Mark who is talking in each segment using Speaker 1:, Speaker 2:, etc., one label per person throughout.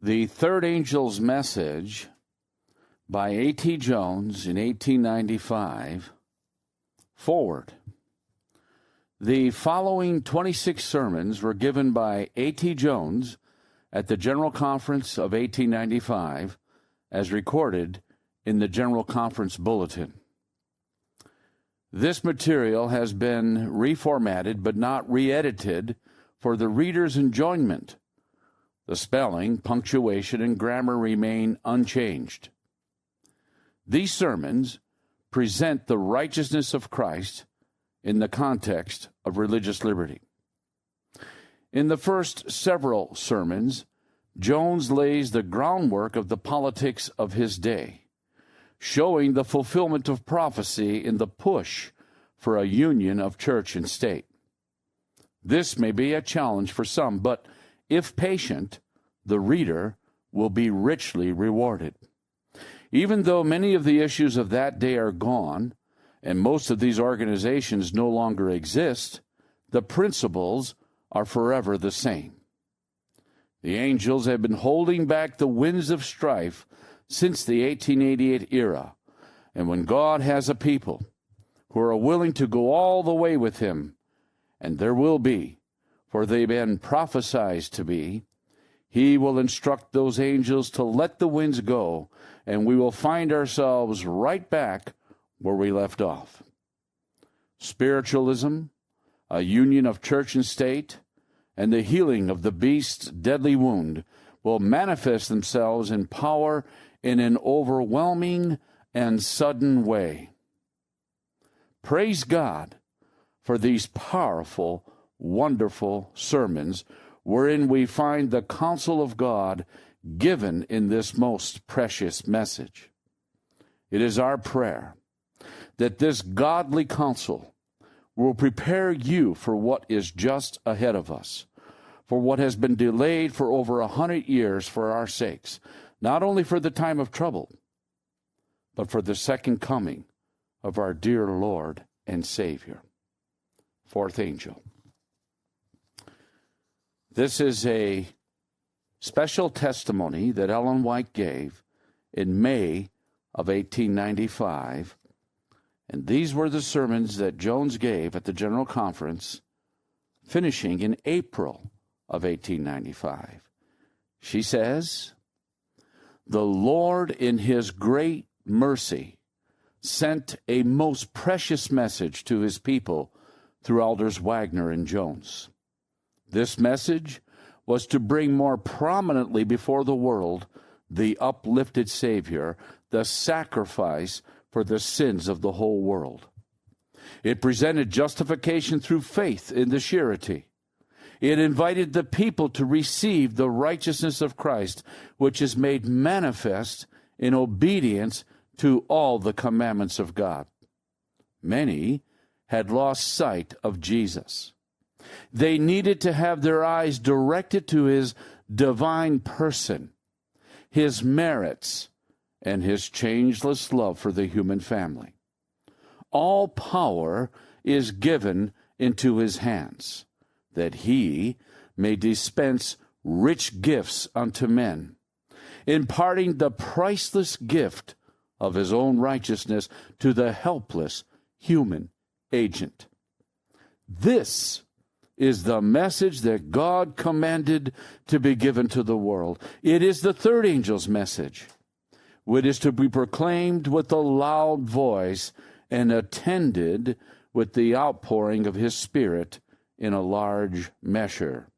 Speaker 1: The Third Angel's Message by A.T. Jones in 1895. Forward. The following 26 sermons were given by A.T. Jones at the General Conference of 1895, as recorded in the General Conference Bulletin. This material has been reformatted but not re-edited for the reader's enjoyment. The spelling, punctuation, and grammar remain unchanged. These sermons present the righteousness of Christ in the context of religious liberty. In the first several sermons, Jones lays the groundwork of the politics of his day, showing the fulfillment of prophecy in the push for a union of church and state. This may be a challenge for some, but if patient, the reader will be richly rewarded. Even though many of the issues of that day are gone, and most of these organizations no longer exist, the principles are forever the same. The angels have been holding back the winds of strife since the 1888 era, and when God has a people who are willing to go all the way with him, and there will be, for they've been prophesied to be, he will instruct those angels to let the winds go, and we will find ourselves right back where we left off. Spiritualism, a union of church and state, and the healing of the beast's deadly wound will manifest themselves in power in an overwhelming and sudden way. Praise God for these powerful, wonderful sermons wherein we find the counsel of God given in this most precious message. It is our prayer that this godly counsel will prepare you for what is just ahead of us, for what has been delayed for over 100 years for our sakes, not only for the time of trouble, but for the second coming of our dear Lord and Savior. Fourth Angel. This is a special testimony that Ellen White gave in May of 1895, and these were the sermons that Jones gave at the General Conference, finishing in April of 1895. She says, "The Lord in his great mercy sent a most precious message to his people through Elders Waggoner and Jones. This message was to bring more prominently before the world the uplifted Savior, the sacrifice for the sins of the whole world. It presented justification through faith in the surety. It invited the people to receive the righteousness of Christ, which is made manifest in obedience to all the commandments of God. Many had lost sight of Jesus. They needed to have their eyes directed to his divine person, his merits, and his changeless love for the human family. All power is given into his hands, that he may dispense rich gifts unto men, imparting the priceless gift of his own righteousness to the helpless human agent. This is the message that God commanded to be given to the world. It is the third angel's message, which is to be proclaimed with a loud voice and attended with the outpouring of his Spirit in a large measure."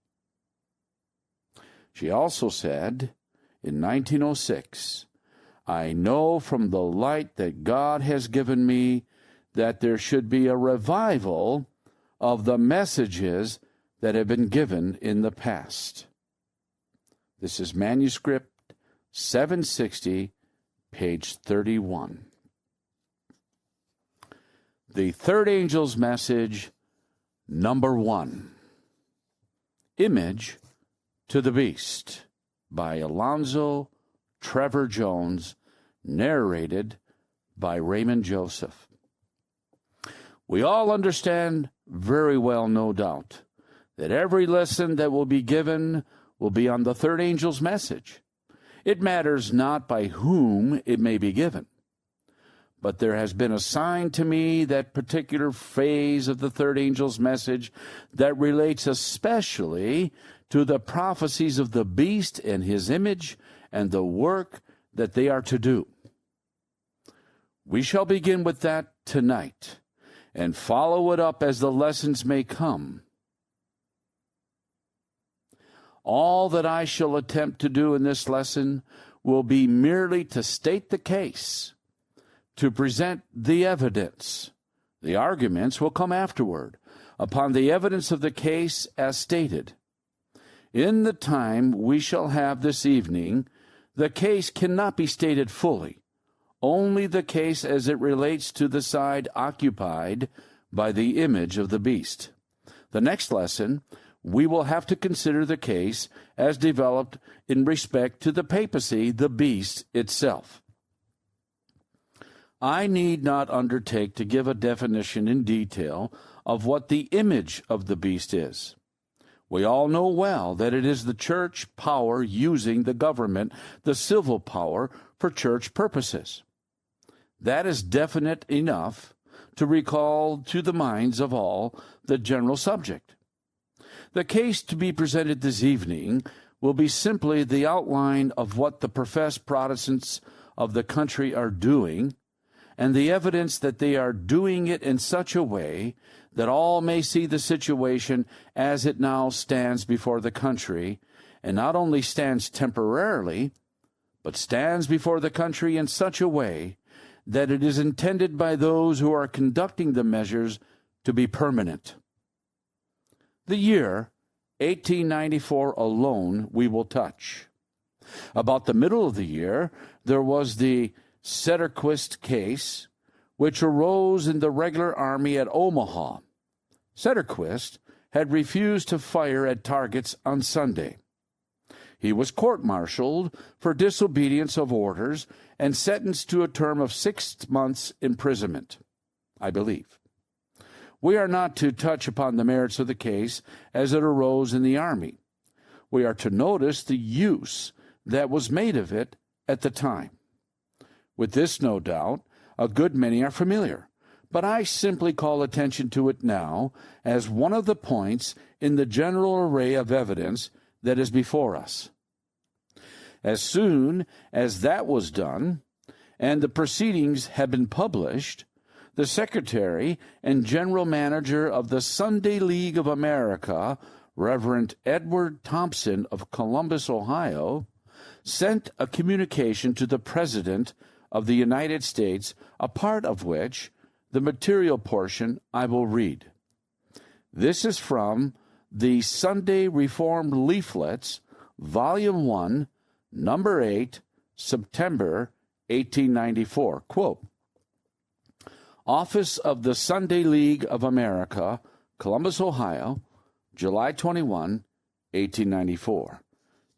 Speaker 1: She also said in 1906, "I know from the light that God has given me that there should be a revival of the messages that have been given in the past." This is Manuscript 760, page 31. The Third Angel's Message, number 1. Image to the Beast, by Alonzo Trevor Jones, narrated by Raymond Joseph. We all understand very well, no doubt, that every lesson that will be given will be on the third angel's message, It matters not by whom it may be given. But there has been assigned to me that particular phase of the third angel's message that relates especially to the prophecies of the beast and his image and the work that they are to do. We shall begin with that tonight and follow it up as the lessons may come. All that I shall attempt to do in this lesson will be merely to state the case, to present the evidence. The arguments will come afterward, upon the evidence of the case as stated. In the time we shall have this evening, the case cannot be stated fully, only the case as it relates to the side occupied by the image of the beast. The next lesson, we will have to consider the case as developed in respect to the papacy, the beast itself. I need not undertake to give a definition in detail of what the image of the beast is. We all know well that it is the church power using the government, the civil power, for church purposes. That is definite enough to recall to the minds of all the general subject. The case to be presented this evening will be simply the outline of what the professed Protestants of the country are doing, and the evidence that they are doing it in such a way that all may see the situation as it now stands before the country, and not only stands temporarily, but stands before the country in such a way that it is intended by those who are conducting the measures to be permanent. The year 1894 alone we will touch. About the middle of the year, there was the Sederquist case, which arose in the regular army at Omaha. Sederquist had refused to fire at targets on Sunday. He was court-martialed for disobedience of orders and sentenced to a term of 6 months' imprisonment, I believe. We are not to touch upon the merits of the case as it arose in the army. We are to notice the use that was made of it at the time. With this, no doubt, a good many are familiar, but I simply call attention to it now as one of the points in the general array of evidence that is before us. As soon as that was done, and the proceedings had been published, the Secretary and General Manager of the Sunday League of America, Reverend Edward Thompson of Columbus, Ohio, sent a communication to the President of the United States, a part of which, the material portion, I will read. This is from the Sunday Reformed Leaflets, Volume 1, Number 8, September 1894. Quote, Office of the Sunday League of America, Columbus, Ohio, July 21, 1894.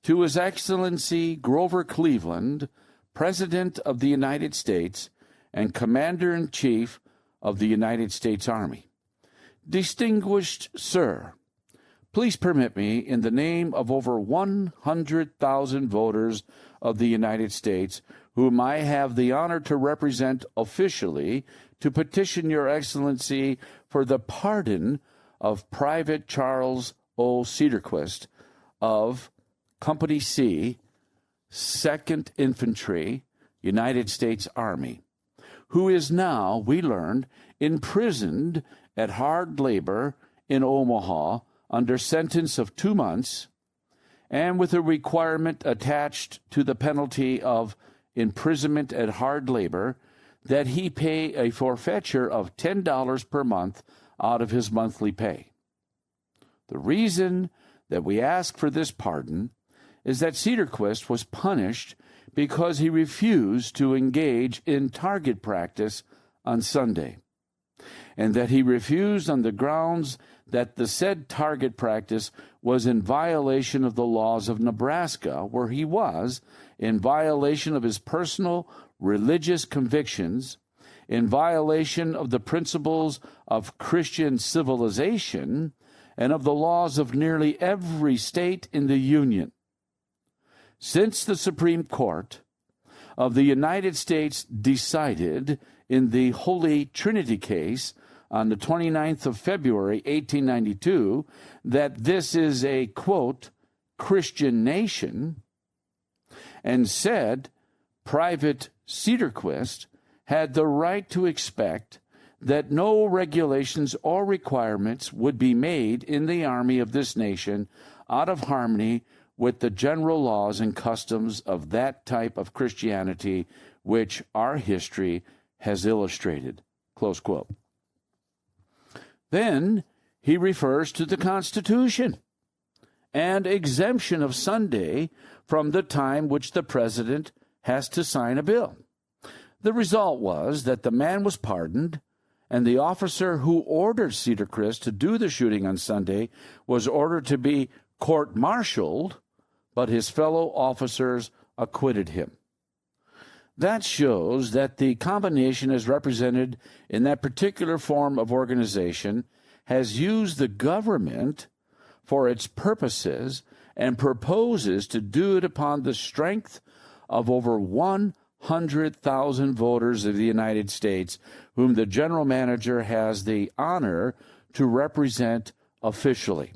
Speaker 1: To His Excellency Grover Cleveland, President of the United States and Commander-in-Chief of the United States Army. Distinguished Sir, please permit me, in the name of over 100,000 voters of the United States, whom I have the honor to represent officially, to petition Your Excellency for the pardon of Private Charles O. Sederquist of Company C, 2nd Infantry, United States Army, who is now, we learned, imprisoned at hard labor in Omaha under sentence of 2 months, and with a requirement attached to the penalty of imprisonment at hard labor that he pay a forfeiture of $10 per month out of his monthly pay. The reason that we ask for this pardon is that Sederquist was punished because he refused to engage in target practice on Sunday, and that he refused on the grounds that the said target practice was in violation of the laws of Nebraska, where he was, in violation of his personal religious convictions, in violation of the principles of Christian civilization, and of the laws of nearly every state in the Union. since the Supreme Court of the United States decided in the Holy Trinity case on the 29th of February, 1892, that this is a, quote, Christian nation, and said Private Cedarquist had the right to expect that no regulations or requirements would be made in the army of this nation out of harmony with the general laws and customs of that type of Christianity which our history has illustrated, close quote. Then he refers to the Constitution and exemption of Sunday from the time which the president has to sign a bill. The result was that the man was pardoned, and the officer who ordered Cedarquist to do the shooting on Sunday was ordered to be court-martialed, but his fellow officers acquitted him. That shows that the combination as represented in that particular form of organization has used the government for its purposes and proposes to do it upon the strength of over 100,000 voters of the United States, whom the general manager has the honor to represent officially.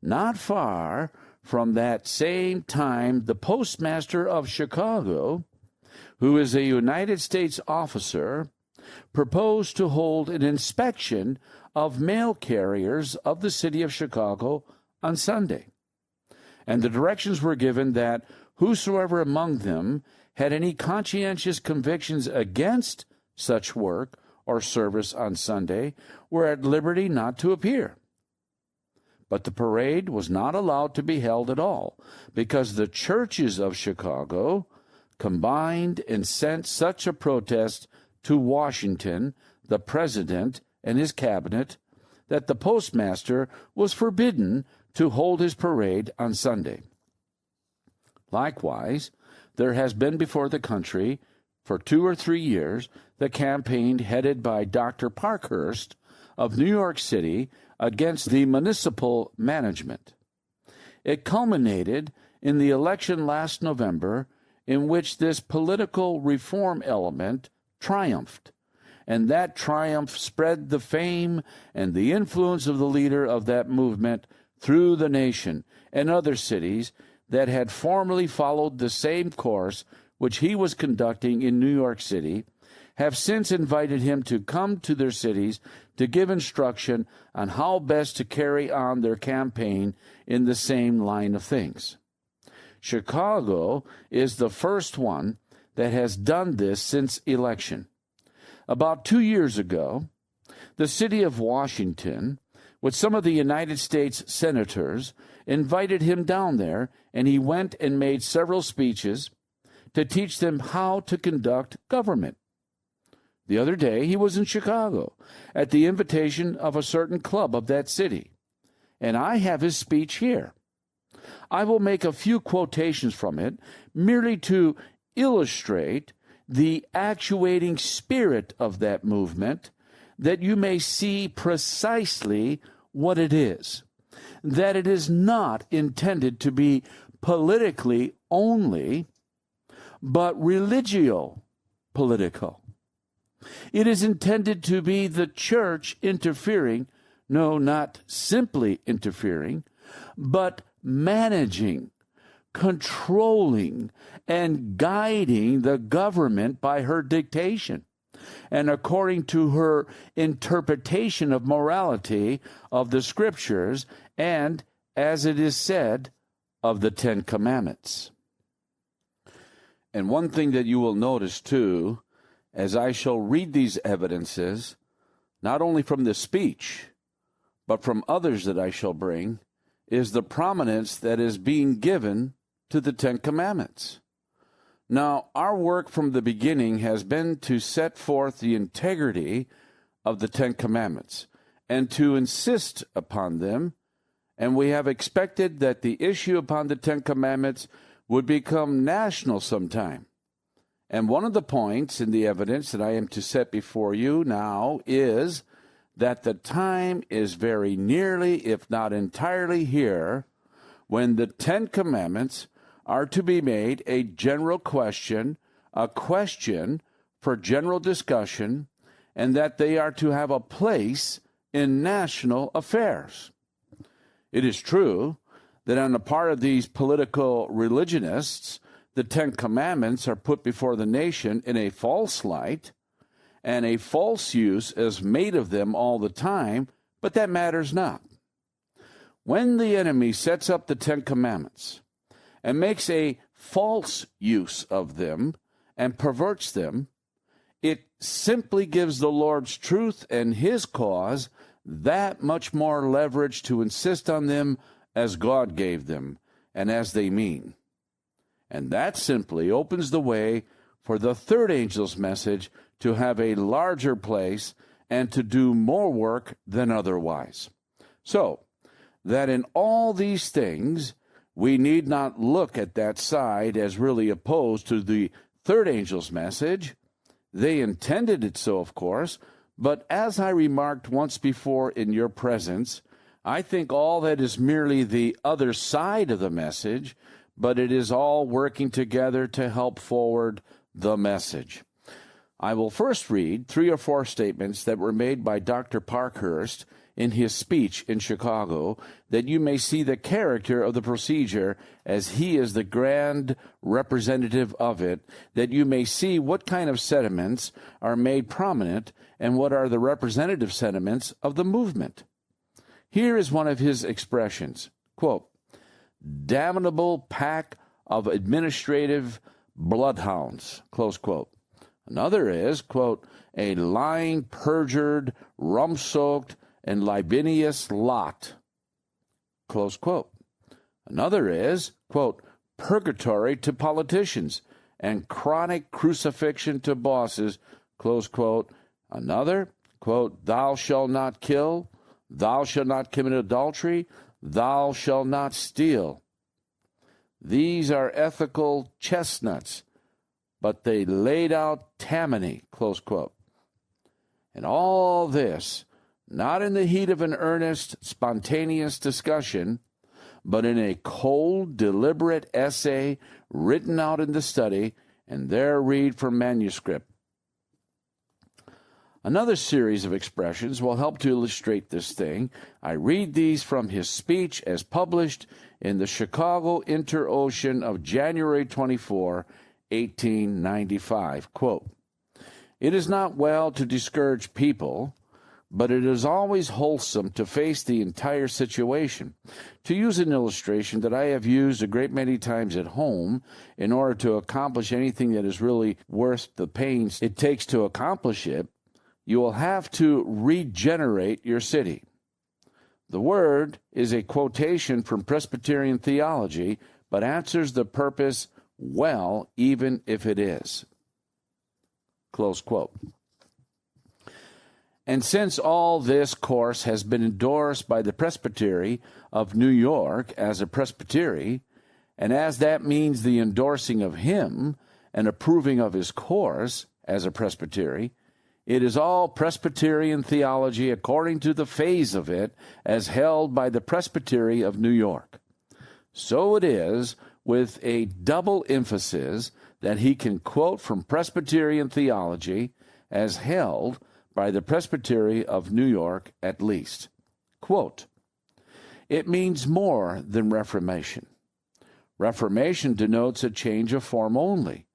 Speaker 1: Not far from that same time, the postmaster of Chicago, who is a United States officer, proposed to hold an inspection of mail carriers of the city of Chicago on Sunday. And the directions were given that whosoever among them had any conscientious convictions against such work or service on Sunday were at liberty not to appear. But the parade was not allowed to be held at all, because the churches of Chicago combined and sent such a protest to Washington, the president, and his cabinet, that the postmaster was forbidden to hold his parade on Sunday. Likewise, there has been before the country, for 2 or 3 years, the campaign headed by Dr. Parkhurst of New York City against the municipal management. It culminated in the election last November, in which this political reform element triumphed, and that triumph spread the fame and the influence of the leader of that movement through the nation and other cities that had formerly followed the same course which he was conducting in New York City, have since invited him to come to their cities to give instruction on how best to carry on their campaign in the same line of things. Chicago is the first one that has done this since election. About 2 years ago, the city of Washington, with some of the United States senators, invited him down there, and he went and made several speeches to teach them how to conduct government. The other day, he was in Chicago at the invitation of a certain club of that city, and I have his speech here. I will make a few quotations from it, merely to illustrate the actuating spirit of that movement, that you may see precisely what it is, that it is not intended to be politically only, but religio-political. It is intended to be the church interfering, no, not simply interfering, but managing, controlling, and guiding the government by her dictation, and according to her interpretation of morality of the Scriptures, and, as it is said, of the Ten Commandments. And one thing that you will notice, too, as I shall read these evidences, not only from this speech, but from others that I shall bring, is the prominence that is being given to the Ten Commandments. Now, our work from the beginning has been to set forth the integrity of the Ten Commandments and to insist upon them, and we have expected that the issue upon the Ten Commandments would become national sometime. And one of the points in the evidence that I am to set before you now is that the time is very nearly, if not entirely here, when the Ten Commandments are to be made a general question, a question for general discussion, and that they are to have a place in national affairs. It is true that on the part of these political religionists, the Ten Commandments are put before the nation in a false light, and a false use is made of them all the time, but that matters not. When the enemy sets up the Ten Commandments and makes a false use of them and perverts them, it simply gives the Lord's truth and his cause that much more leverage to insist on them as God gave them and as they mean. And that simply opens the way for the third angel's message to have a larger place and to do more work than otherwise. So, that in all these things, we need not look at that side as really opposed to the third angel's message. They intended it so, of course, but as I remarked once before in your presence, I think all that is merely the other side of the message, but it is all working together to help forward the message. I will first read 3 or 4 statements that were made by Dr. Parkhurst in his speech in Chicago, that you may see the character of the procedure as he is the grand representative of it, that you may see what kind of sentiments are made prominent and what are the representative sentiments of the movement. Here is one of his expressions, quote, "Damnable pack of administrative bloodhounds," close quote. Another is, quote, "a lying, perjured, rum-soaked, and libidinous lot," close quote. Another is, quote, "purgatory to politicians and chronic crucifixion to bosses," close quote. Another, quote, "thou shalt not kill, thou shalt not commit adultery, thou shalt not steal." These are ethical chestnuts, but they laid out Tammany, close quote. And all this, not in the heat of an earnest, spontaneous discussion, but in a cold, deliberate essay written out in the study, and there read from manuscript. Another series of expressions will help to illustrate this thing. I read these from his speech as published in the Chicago Inter-Ocean of January 24, 1895. Quote, "It is not well to discourage people, but it is always wholesome to face the entire situation. To use an illustration that I have used a great many times at home, in order to accomplish anything that is really worth the pains it takes to accomplish it, you will have to regenerate your city. The word is a quotation from Presbyterian theology, but answers the purpose well, even if it is." Close quote. And since all this course has been endorsed by the Presbytery of New York as a presbytery, and as that means the endorsing of him and approving of his course as a presbytery, it is all Presbyterian theology according to the phase of it as held by the Presbytery of New York. So it is with a double emphasis that he can quote from Presbyterian theology as held by the Presbytery of New York at least. Quote, "It means more than Reformation. Reformation denotes a change of form only.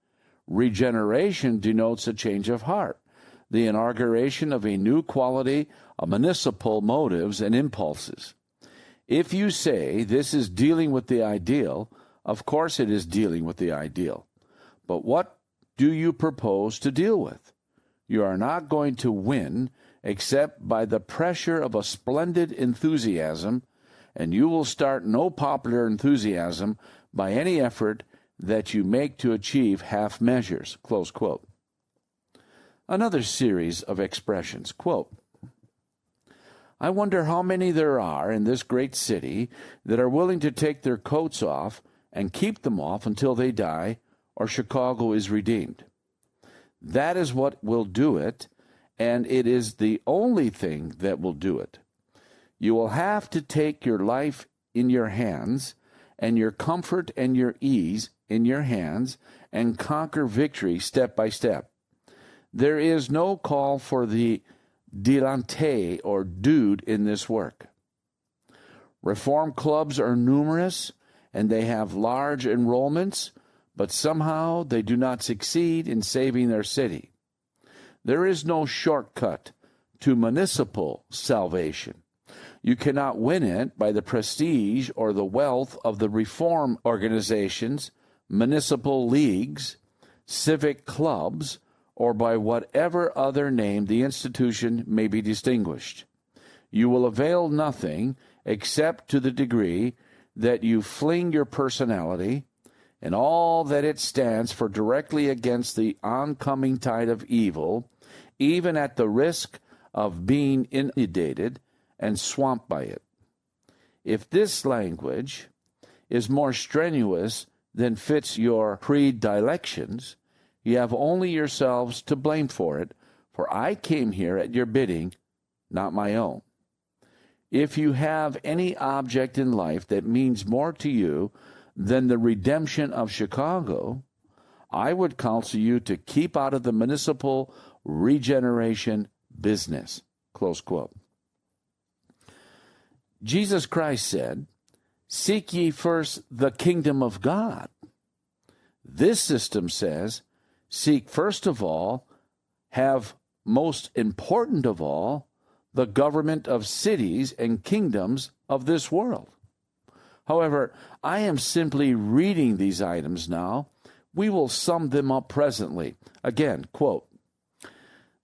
Speaker 1: Regeneration denotes a change of heart, the inauguration of a new quality of municipal motives and impulses. If you say this is dealing with the ideal, of course it is dealing with the ideal. But what do you propose to deal with? You are not going to win except by the pressure of a splendid enthusiasm, and you will start no popular enthusiasm by any effort that you make to achieve half measures." Close quote. Another series of expressions, quote, "I wonder how many there are in this great city that are willing to take their coats off and keep them off until they die, or Chicago is redeemed. That is what will do it, and it is the only thing that will do it. You will have to take your life in your hands and your comfort and your ease in your hands, and conquer victory step by step. There is no call for the dilettante or dude in this work. Reform clubs are numerous, and they have large enrollments, but somehow they do not succeed in saving their city. There is no shortcut to municipal salvation. You cannot win it by the prestige or the wealth of the reform organizations, municipal leagues, civic clubs, or by whatever other name the institution may be distinguished. You will avail nothing except to the degree that you fling your personality and all that it stands for directly against the oncoming tide of evil, even at the risk of being inundated and swamped by it. If this language is more strenuous than fits your predilections, you have only yourselves to blame for it, for I came here at your bidding, not my own. If you have any object in life that means more to you than the redemption of Chicago, I would counsel you to keep out of the municipal regeneration business. Close quote. Jesus Christ said, "Seek ye first the kingdom of God." This system says, seek first of all, have most important of all, the government of cities and kingdoms of this world. However, I am simply reading these items now. We will sum them up presently. Again, quote,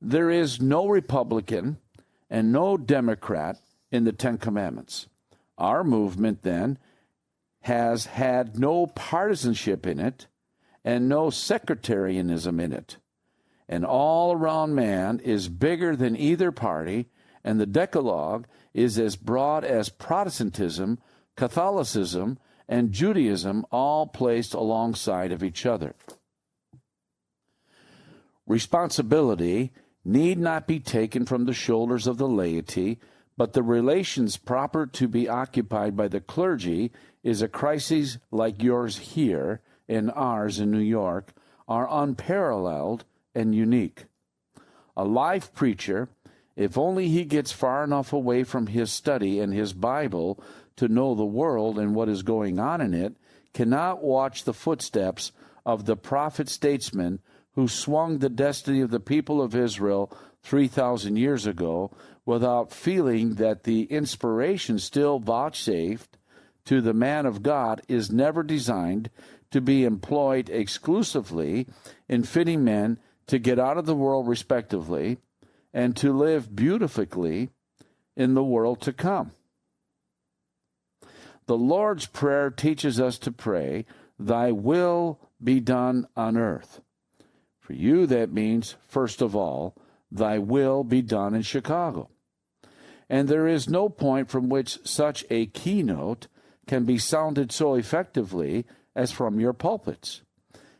Speaker 1: "There is no Republican and no Democrat in the Ten Commandments. Our movement, then, has had no partisanship in it and no sectarianism in it. An all-around man is bigger than either party, and the Decalogue is as broad as Protestantism, Catholicism, and Judaism all placed alongside of each other. Responsibility need not be taken from the shoulders of the laity, but the relations proper to be occupied by the clergy is a crisis like yours here and ours in New York are unparalleled and unique. A live preacher, if only he gets far enough away from his study and his Bible to know the world and what is going on in it, cannot watch the footsteps of the prophet-statesman who swung the destiny of the people of Israel 3,000 years ago without feeling that the inspiration still vouchsafed to the man of God is never designed to be employed exclusively in fitting men to get out of the world respectively and to live beautifully in the world to come. The Lord's Prayer teaches us to pray, "Thy will be done on earth." For you, that means, first of all, thy will be done in Chicago. And there is no point from which such a keynote can be sounded so effectively as from your pulpits.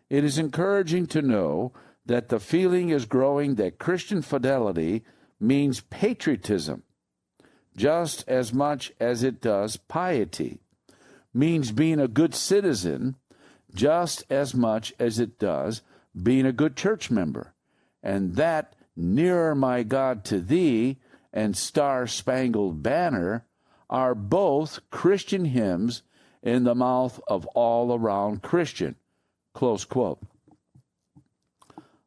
Speaker 1: It is encouraging to know that the feeling is growing that Christian fidelity means patriotism just as much as it does piety, means being a good citizen just as much as it does being a good church member, and that "Nearer, My God, to Thee" and "Star-Spangled Banner" are both Christian hymns in the mouth of all-around Christian. Close quote.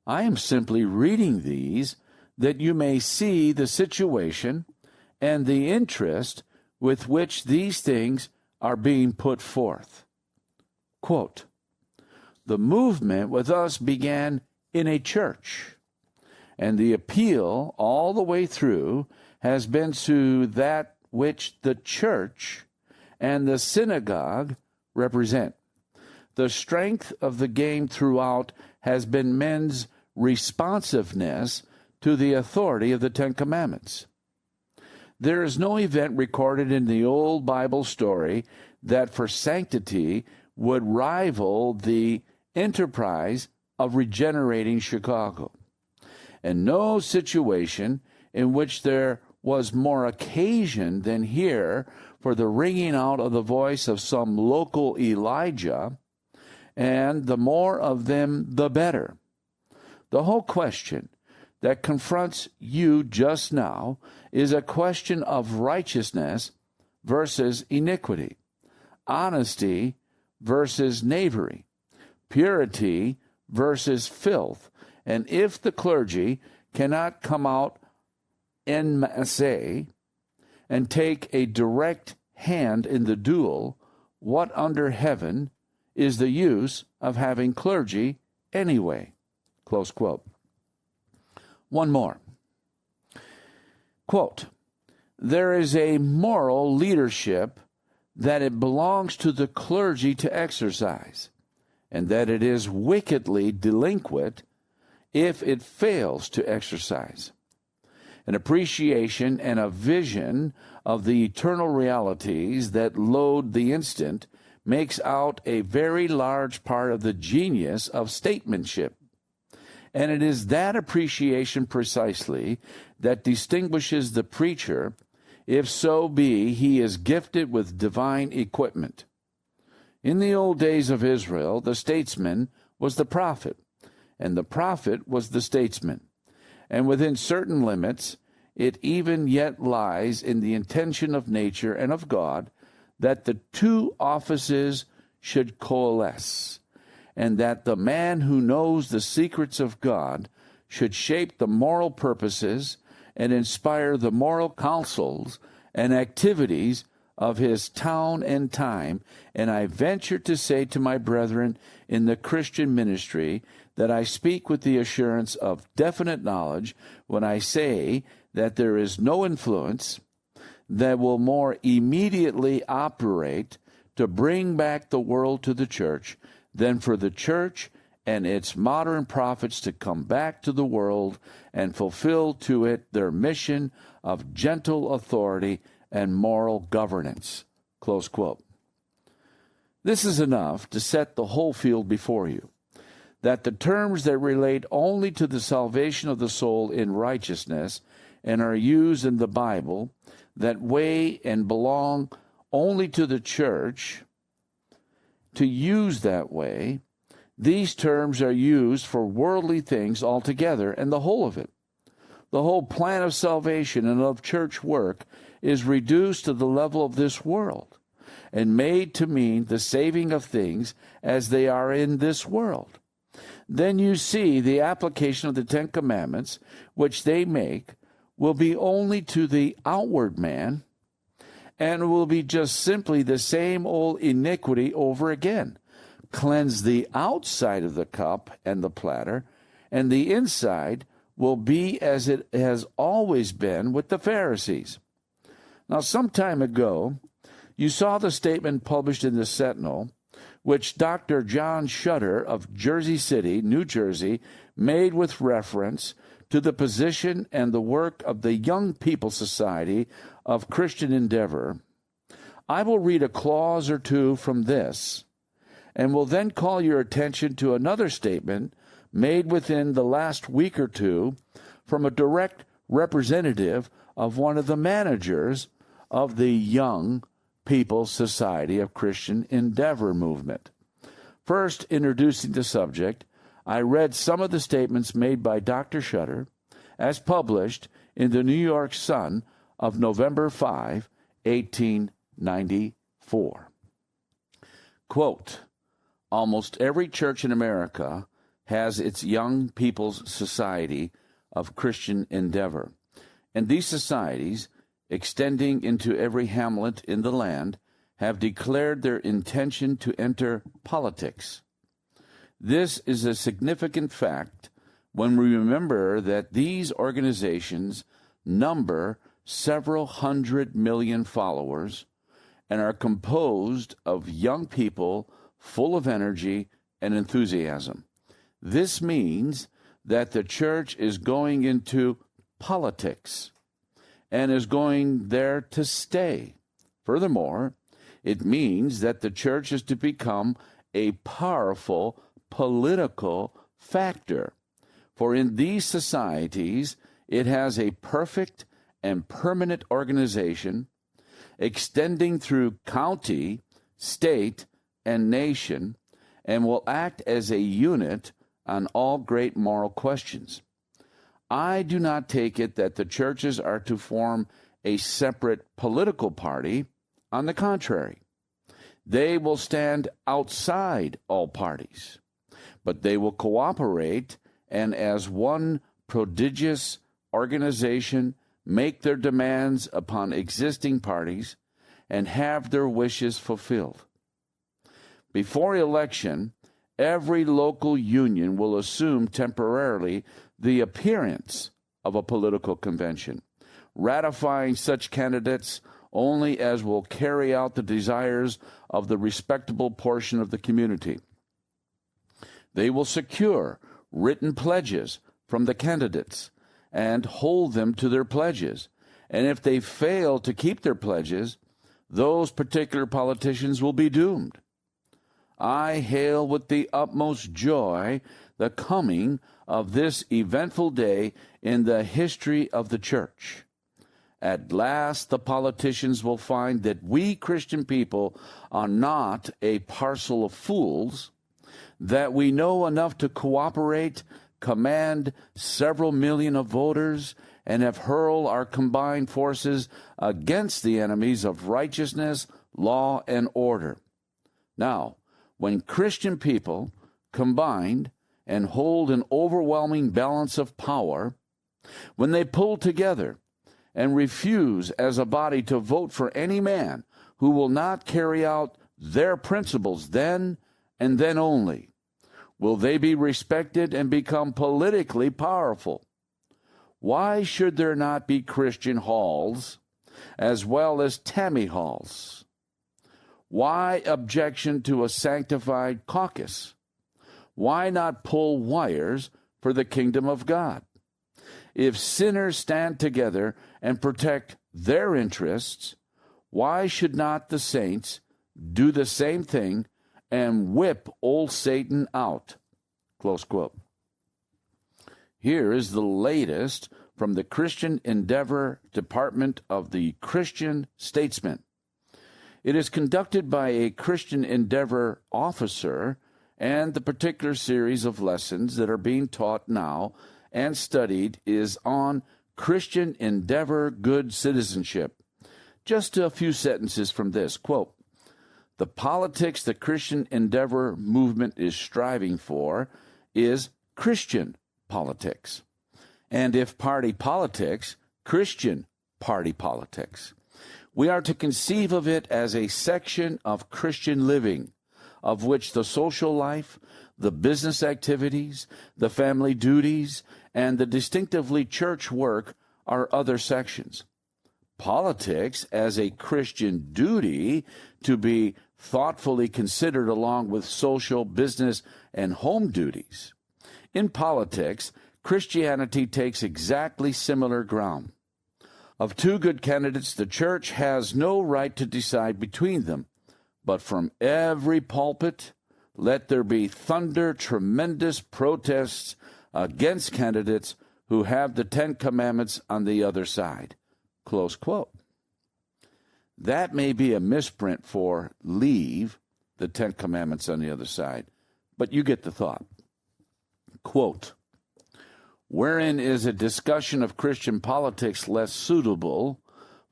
Speaker 1: I am simply reading these that you may see the situation and the interest with which these things are being put forth. Quote, "The movement with us began in a church, and the appeal all the way through has been to that which the church and the synagogue represent. The strength of the game throughout has been men's responsiveness to the authority of the Ten Commandments. There is no event recorded in the old Bible story that for sanctity would rival the enterprise of regenerating Chicago, and no situation in which there was more occasion than here for the ringing out of the voice of some local Elijah, and the more of them, the better. The whole question that confronts you just now is a question of righteousness versus iniquity, honesty versus knavery, purity versus filth. And if the clergy cannot come out en masse and take a direct hand in the duel, what under heaven is the use of having clergy anyway? Close quote. One more. Quote, there is a moral leadership that it belongs to the clergy to exercise, and that it is wickedly delinquent if it fails to exercise. An appreciation and a vision of the eternal realities that load the instant makes out a very large part of the genius of statesmanship. And it is that appreciation precisely that distinguishes the preacher, if so be he is gifted with divine equipment. In the old days of Israel, the statesman was the prophet, and the prophet was the statesman. And within certain limits, it even yet lies in the intention of nature and of God that the two offices should coalesce, and that the man who knows the secrets of God should shape the moral purposes and inspire the moral counsels and activities of his town and time. And I venture to say to my brethren in the Christian ministry that I speak with the assurance of definite knowledge when I say that there is no influence that will more immediately operate to bring back the world to the church than for the church and its modern prophets to come back to the world and fulfill to it their mission of gentle authority and moral governance. Close quote. This is enough to set the whole field before you, that the terms that relate only to the salvation of the soul in righteousness and are used in the Bible, that weigh and belong only to the church, to use that way, these terms are used for worldly things altogether, and the whole of it. The whole plan of salvation and of church work is reduced to the level of this world and made to mean the saving of things as they are in this world. Then you see the application of the Ten Commandments, which they make, will be only to the outward man, and will be just simply the same old iniquity over again. Cleanse the outside of the cup and the platter, and the inside will be as it has always been with the Pharisees. Now, some time ago, you saw the statement published in the Sentinel, which Dr. John Shutter of Jersey City, New Jersey, made with reference to the position and the work of the Young People's Society of Christian Endeavor. I will read a clause or two from this, and will then call your attention to another statement made within the last week or two from a direct representative of one of the managers of the Young People's Society of Christian Endeavor movement. First, introducing the subject, I read some of the statements made by Dr. Shutter as published in the New York Sun of November 5, 1894. Quote, almost every church in America has its Young People's Society of Christian Endeavor, and these societies, extending into every hamlet in the land, have declared their intention to enter politics. This is a significant fact when we remember that these organizations number several 100 million followers and are composed of young people full of energy and enthusiasm. This means that the church is going into politics and is going there to stay. Furthermore, it means that the church is to become a powerful political factor. For in these societies, it has a perfect and permanent organization, extending through county, state, and nation, and will act as a unit on all great moral questions. I do not take it that the churches are to form a separate political party. On the contrary, they will stand outside all parties, but they will cooperate and as one prodigious organization make their demands upon existing parties and have their wishes fulfilled. Before election, every local union will assume temporarily the appearance of a political convention, ratifying such candidates only as will carry out the desires of the respectable portion of the community. They will secure written pledges from the candidates and hold them to their pledges. And if they fail to keep their pledges, those particular politicians will be doomed. I hail with the utmost joy the coming of this eventful day in the history of the church. At last the politicians will find that we Christian people are not a parcel of fools, that we know enough to cooperate, command several million of voters, and have hurled our combined forces against the enemies of righteousness, law, and order. Now, when Christian people combined and hold an overwhelming balance of power, when they pull together and refuse as a body to vote for any man who will not carry out their principles, then and then only will they be respected and become politically powerful. Why should there not be Christian halls as well as Tammany halls? Why objection to a sanctified caucus? Why not pull wires for the kingdom of God? If sinners stand together and protect their interests, why should not the saints do the same thing and whip old Satan out? Close quote. Here is the latest from the Christian Endeavor Department of the Christian Statesman. It is conducted by a Christian Endeavor officer, and the particular series of lessons that are being taught now and studied is on Christian Endeavor Good Citizenship. Just a few sentences from this. Quote, "The politics the Christian Endeavor movement is striving for is Christian politics. And if party politics, Christian party politics. We are to conceive of it as a section of Christian living, of which the social life, the business activities, the family duties, and the distinctively church work are other sections. Politics as a Christian duty to be thoughtfully considered along with social, business, and home duties. In politics, Christianity takes exactly similar ground. Of two good candidates, the church has no right to decide between them, but from every pulpit, let there be thunder, tremendous protests against candidates who have the Ten Commandments on the other side." Close quote. That may be a misprint for leave the Ten Commandments on the other side, but you get the thought. Quote, "Wherein is a discussion of Christian politics less suitable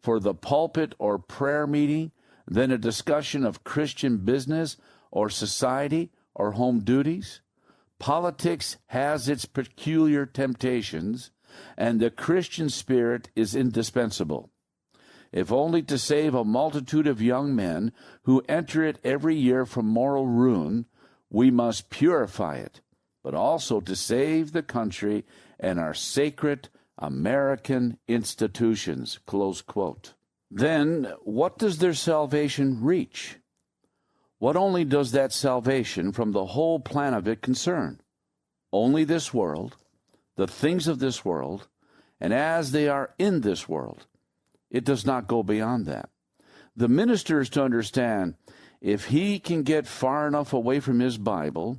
Speaker 1: for the pulpit or prayer meeting than a discussion of Christian business or society or home duties? Politics has its peculiar temptations, and the Christian spirit is indispensable. If only to save a multitude of young men who enter it every year from moral ruin, we must purify it, but also to save the country and our sacred American institutions." Close quote. Then, what does their salvation reach? What only does that salvation from the whole plan of it concern? Only this world, the things of this world, and as they are in this world. It does not go beyond that. The minister is to understand, if he can get far enough away from his Bible,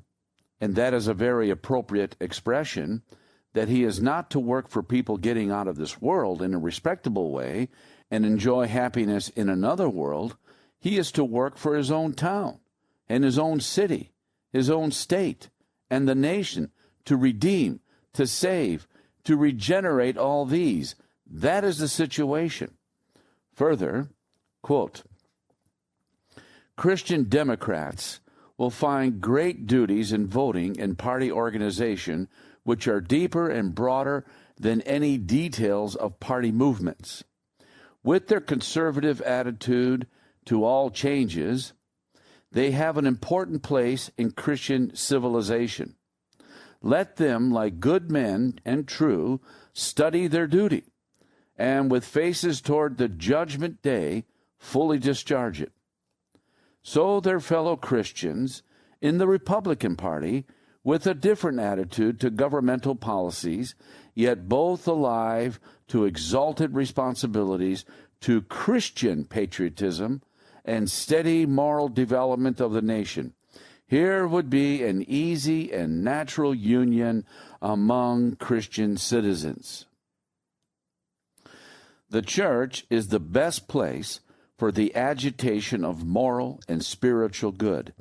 Speaker 1: and that is a very appropriate expression, that he is not to work for people getting out of this world in a respectable way and enjoy happiness in another world, he is to work for his own town and his own city, his own state, and the nation to redeem, to save, to regenerate all these. That is the situation. Further, quote, Christian Democrats will find great duties in voting and party organization which are deeper and broader than any details of party movements. With their conservative attitude to all changes, they have an important place in Christian civilization. Let them, like good men and true, study their duty, and with faces toward the judgment day, fully discharge it. So their fellow Christians in the Republican Party, with a different attitude to governmental policies, yet both alive to exalted responsibilities, to Christian patriotism, and steady moral development of the nation. Here would be an easy and natural union among Christian citizens. The church is the best place for the agitation of moral and spiritual good,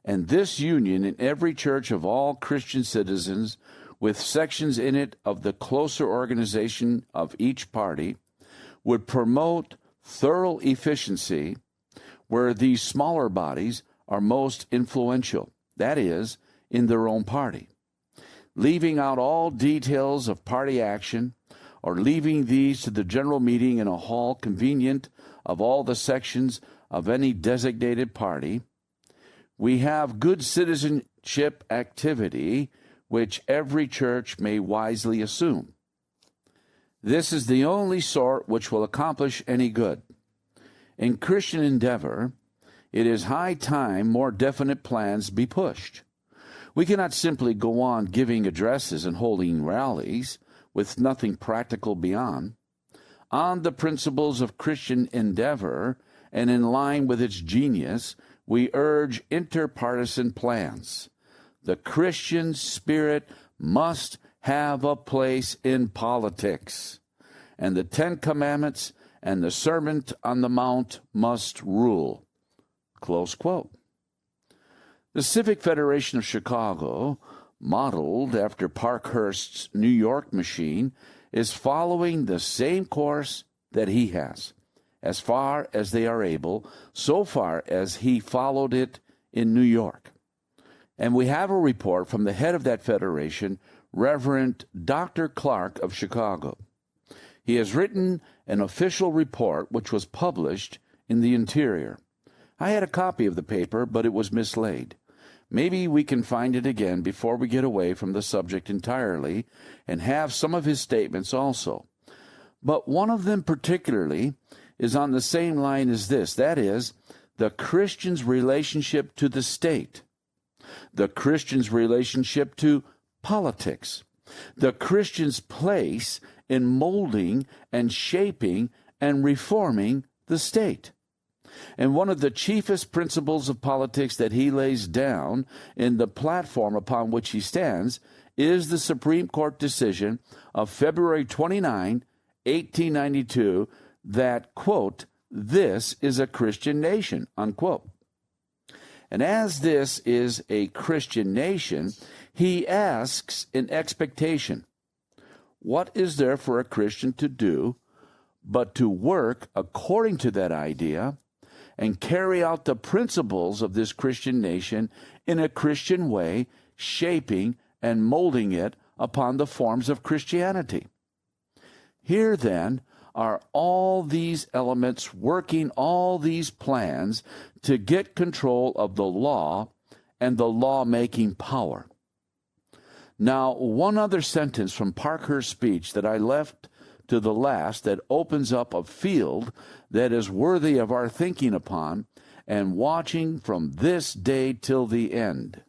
Speaker 1: and this union in every church of all Christian citizens, with sections in it of the closer organization of each party, would promote thorough efficiency where these smaller bodies are most influential, that is, in their own party, leaving out all details of party action, or leaving these to the general meeting in a hall convenient of all the sections of any designated party. We have good citizenship activity, which every church may wisely assume. This is the only sort which will accomplish any good. In Christian endeavor, it is high time more definite plans be pushed. We cannot simply go on giving addresses and holding rallies with nothing practical beyond. On the principles of Christian endeavor and in line with its genius, we urge interpartisan plans. The Christian spirit must have a place in politics, and the Ten Commandments and the Sermon on the Mount must rule. Close quote. The Civic Federation of Chicago, modeled after Parkhurst's New York machine, is following the same course that he has, as far as they are able, so far as he followed it in New York. And we have a report from the head of that federation, Reverend Dr. Clark of Chicago. He has written an official report which was published in the Interior. I had a copy of the paper, but it was mislaid. Maybe we can find it again before we get away from the subject entirely and have some of his statements also. But one of them particularly is on the same line as this, that is, the Christian's relationship to the state, the Christian's relationship to politics, the Christian's place in molding and shaping and reforming the state. And one of the chiefest principles of politics that he lays down in the platform upon which he stands is the Supreme Court decision of February 29, 1892, that, quote, this is a Christian nation, unquote. And as this is a Christian nation, he asks in expectation, what is there for a Christian to do but to work according to that idea and carry out the principles of this Christian nation in a Christian way, shaping and molding it upon the forms of Christianity? Here, then, are all these elements working all these plans to get control of the law and the law-making power. Now, one other sentence from Parkhurst's speech that I left to the last that opens up a field that is worthy of our thinking upon and watching from this day till the end.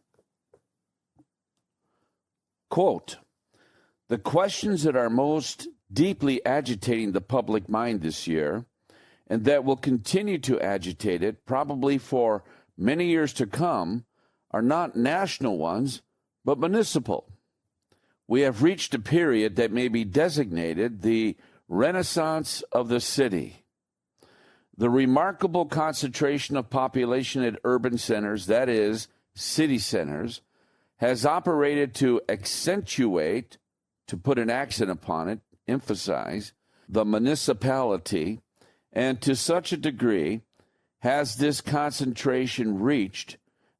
Speaker 1: Quote, the questions that are most deeply agitating the public mind this year, and that will continue to agitate it probably for many years to come, are not national ones, but municipal. We have reached a period that may be designated the Renaissance of the city. The remarkable concentration of population at urban centers, that is, city centers, has operated to accentuate, to put an accent upon it, emphasize, the municipality, and to such a degree has this concentration reached,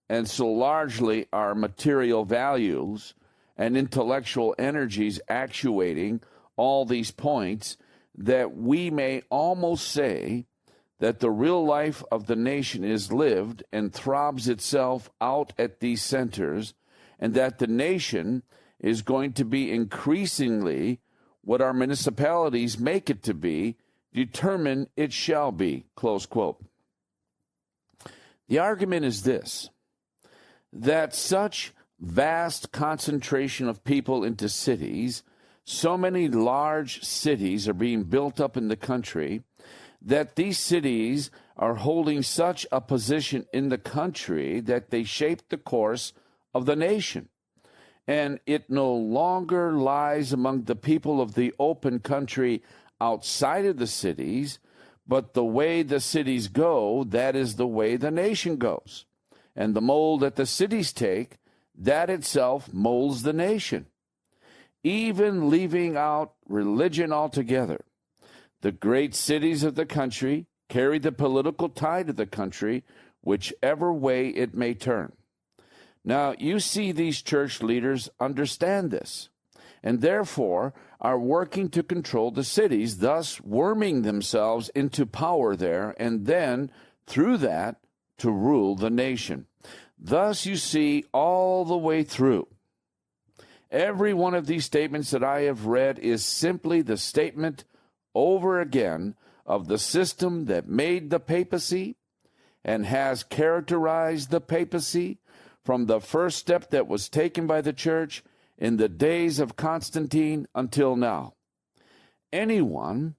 Speaker 1: and so largely are material values and intellectual energies actuating all these points, that we may almost say that the real life of the nation is lived and throbs itself out at these centers, and that the nation is going to be increasingly what our municipalities make it to be, determined it shall be, close quote. The argument is this, that such vast concentration of people into cities, so many large cities are being built up in the country, that these cities are holding such a position in the country that they shape the course of the nation. And it no longer lies among the people of the open country outside of the cities, but the way the cities go, that is the way the nation goes. And the mold that the cities take, that itself molds the nation. Even leaving out religion altogether, the great cities of the country carry the political tide of the country, whichever way it may turn. Now, you see these church leaders understand this, and therefore are working to control the cities, thus worming themselves into power there, and then, through that, to rule the nation. Thus, you see all the way through. Every one of these statements that I have read is simply the statement over again of the system that made the papacy and has characterized the papacy from the first step that was taken by the church in the days of Constantine until now. Anyone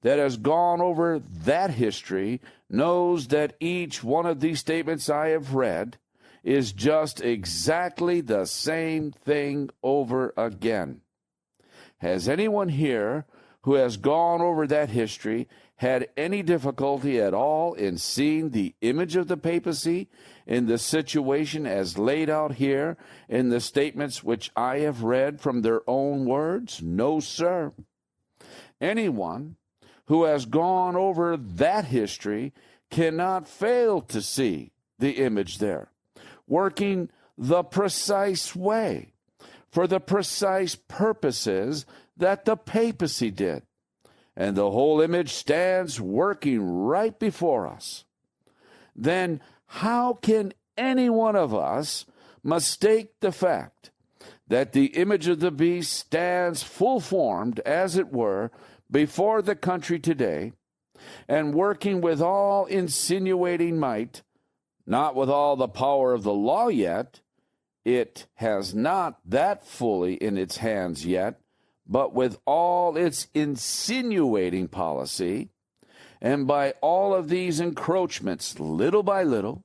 Speaker 1: that has gone over that history knows that each one of these statements I have read is just exactly the same thing over again. Has anyone here who has gone over that history had any difficulty at all in seeing the image of the papacy in the situation as laid out here in the statements which I have read from their own words? No, sir. Anyone who has gone over that history cannot fail to see the image there, working the precise way, for the precise purposes that the papacy did. And the whole image stands working right before us. Then how can any one of us mistake the fact that the image of the beast stands full-formed, as it were, before the country today, and working with all insinuating might, not with all the power of the law yet? It has not that fully in its hands yet, but with all its insinuating policy, and by all of these encroachments, little by little,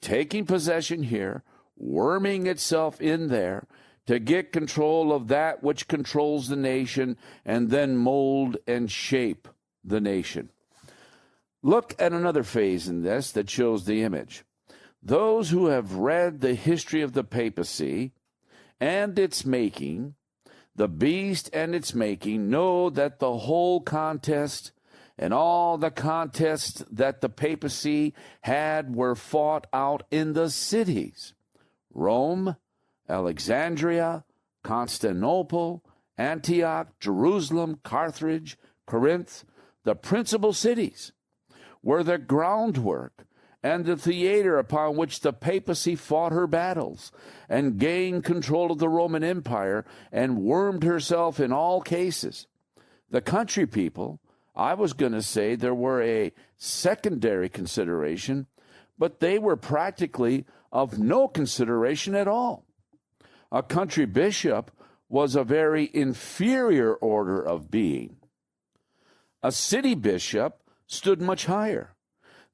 Speaker 1: taking possession here, worming itself in there, to get control of that which controls the nation, and then mold and shape the nation. Look at another phase in this that shows the image. Those who have read the history of the papacy and its making, the beast and its making, know that the whole contest and all the contests that the papacy had were fought out in the cities. Rome, Alexandria, Constantinople, Antioch, Jerusalem, Carthage, Corinth, the principal cities, were the groundwork and the theater upon which the papacy fought her battles and gained control of the Roman Empire and wormed herself in all cases. The country people, I was going to say there were a secondary consideration, but they were practically of no consideration at all. A country bishop was a very inferior order of being. A city bishop stood much higher.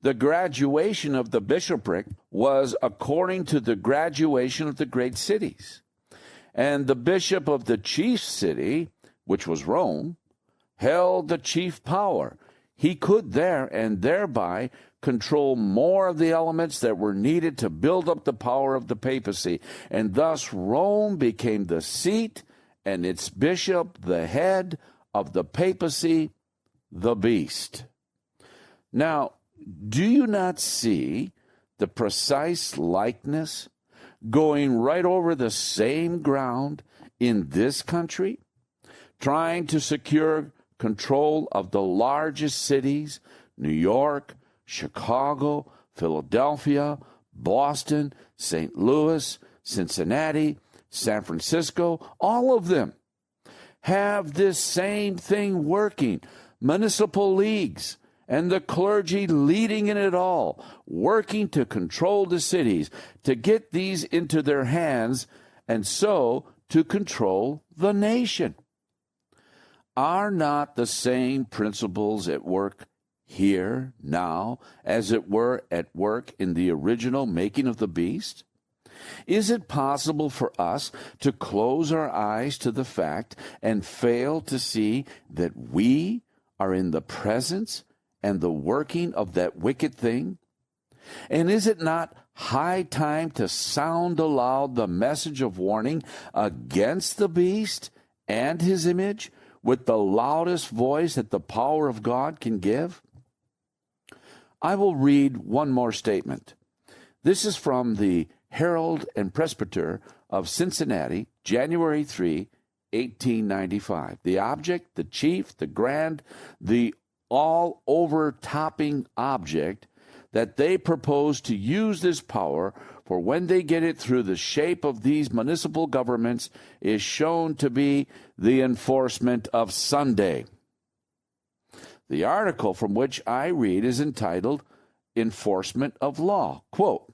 Speaker 1: The graduation of the bishopric was according to the graduation of the great cities. And the bishop of the chief city, which was Rome, held the chief power. he could there and thereby control more of the elements that were needed to build up the power of the papacy. And thus Rome became the seat and its bishop the head of the papacy, the beast. Now, do you not see the precise likeness going right over the same ground in this country, trying to secure control of the largest cities, New York, Chicago, Philadelphia, Boston, St. Louis, Cincinnati, San Francisco? All of them have this same thing working. Municipal leagues and the clergy leading in it all, working to control the cities, to get these into their hands, and so to control the nation. Are not the same principles at work here, now, as it were at work in the original making of the beast? Is it possible for us to close our eyes to the fact and fail to see that we are in the presence and the working of that wicked thing? And is it not high time to sound aloud the message of warning against the beast and his image with the loudest voice that the power of God can give? I will read one more statement. This is from the Herald and Presbyter of Cincinnati, January 3, 1895. The object, the chief, the grand, the all-overtopping object that they propose to use this power for when they get it through the shape of these municipal governments is shown to be the enforcement of Sunday. The article from which I read is entitled Enforcement of Law. Quote,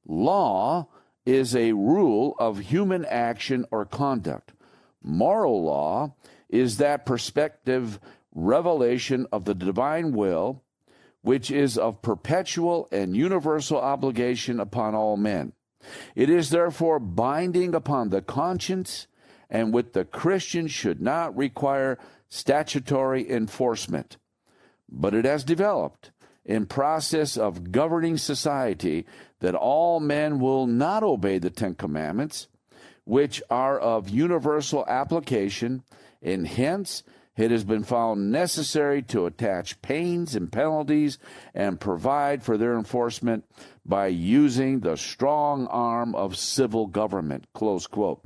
Speaker 1: "Law is a rule of human action or conduct. Moral law is that perspective revelation of the divine will, which is of perpetual and universal obligation upon all men. It is therefore binding upon the conscience, and with the Christian should not require statutory enforcement. But it has developed in process of governing society that all men will not obey the Ten Commandments, which are of universal application, and hence it has been found necessary to attach pains and penalties and provide for their enforcement by using the strong arm of civil government." Close quote.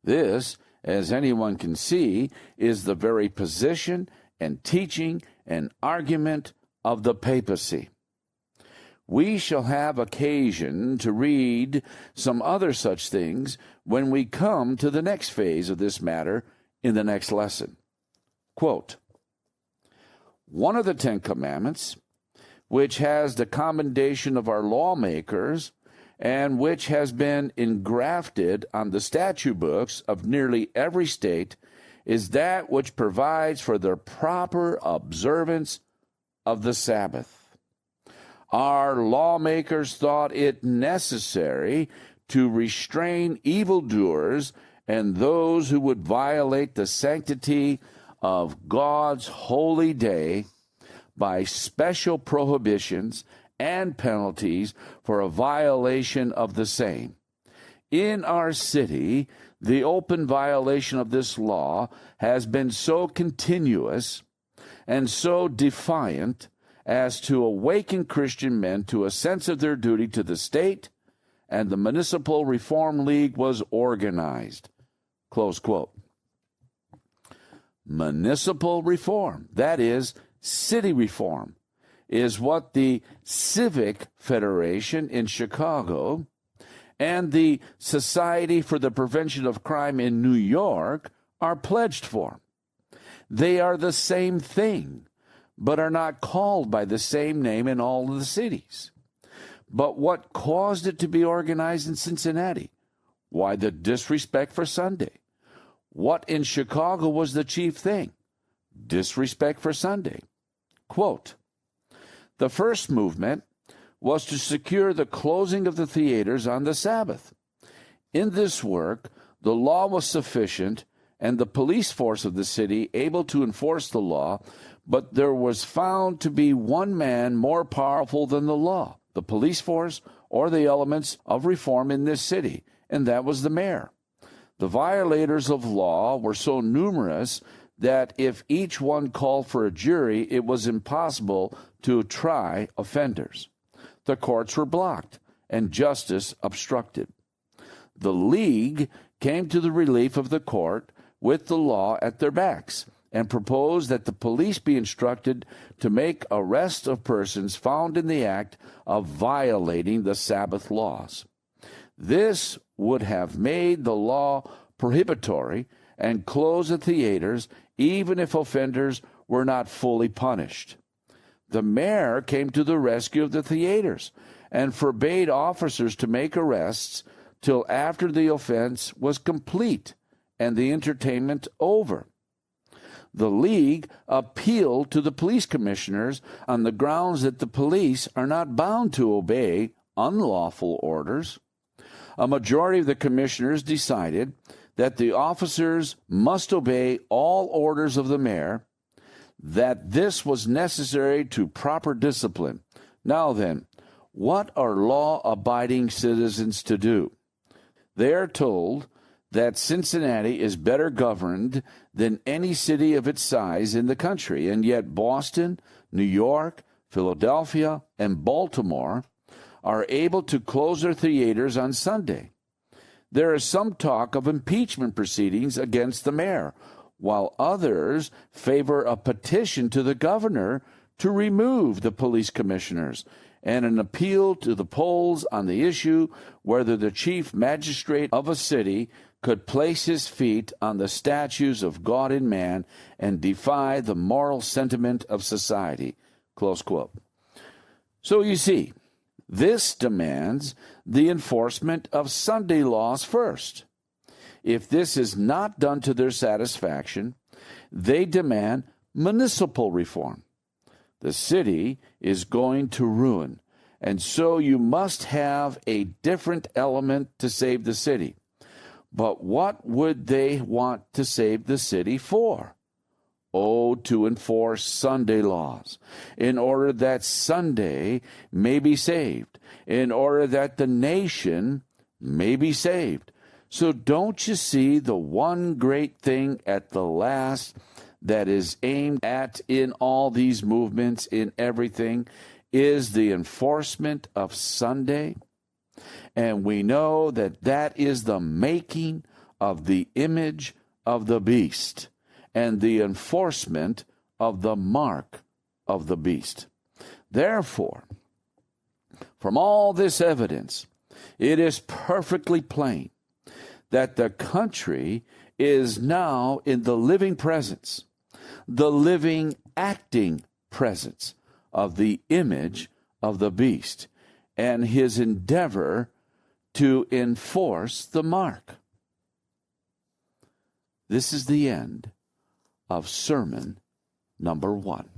Speaker 1: This, as anyone can see, is the very position and teaching and argument of the papacy. We shall have occasion to read some other such things when we come to the next phase of this matter in the next lesson. Quote, "One of the Ten Commandments, which has the commendation of our lawmakers and which has been engrafted on the statute books of nearly every state, is that which provides for the proper observance of the Sabbath. Our lawmakers thought it necessary to restrain evildoers and those who would violate the sanctity of God's holy day by special prohibitions and penalties for a violation of the same. In our city, the open violation of this law has been so continuous and so defiant as to awaken Christian men to a sense of their duty to the state, and the Municipal Reform League was organized." Close quote. Municipal reform, that is, city reform, is what the Civic Federation in Chicago and the Society for the Prevention of Crime in New York are pledged for. They are the same thing, but are not called by the same name in all of the cities. But what caused it to be organized in Cincinnati? Why, the disrespect for Sunday. What in Chicago was the chief thing? Disrespect for Sunday. Quote, "The first movement was to secure the closing of the theaters on the Sabbath. In this work, the law was sufficient and the police force of the city able to enforce the law, but there was found to be one man more powerful than the law, the police force, or the elements of reform in this city, and that was the mayor. The violators of law were so numerous that if each one called for a jury, it was impossible to try offenders. The courts were blocked and justice obstructed. The League came to the relief of the court with the law at their backs and proposed that the police be instructed to make arrest of persons found in the act of violating the Sabbath laws. This would have made the law prohibitory and close the theaters even if offenders were not fully punished. The mayor came to the rescue of the theaters and forbade officers to make arrests till after the offense was complete and the entertainment over. The League appealed to the police commissioners on the grounds that the police are not bound to obey unlawful orders. A majority of the commissioners decided that the officers must obey all orders of the mayor, that this was necessary to proper discipline. Now then, what are law-abiding citizens to do? They are told that Cincinnati is better governed than any city of its size in the country, and yet Boston, New York, Philadelphia, and Baltimore are able to close their theaters on Sunday. There is some talk of impeachment proceedings against the mayor, while others favor a petition to the governor to remove the police commissioners and an appeal to the polls on the issue whether the chief magistrate of a city could place his feet on the statues of God and man and defy the moral sentiment of society. Close quote. So you see, this demands the enforcement of Sunday laws first. If this is not done to their satisfaction, they demand municipal reform. The city is going to ruin, and so you must have a different element to save the city. But what would they want to save the city for? Oh, to enforce Sunday laws, in order that Sunday may be saved, in order that the nation may be saved. So don't you see the one great thing at the last that is aimed at in all these movements, in everything, is the enforcement of Sunday? And we know that that is the making of the image of the beast and the enforcement of the mark of the beast. Therefore, from all this evidence, it is perfectly plain that the country is now in the living presence, the living, acting presence of the image of the beast and his endeavor to enforce the mark. This is the end of sermon number 1.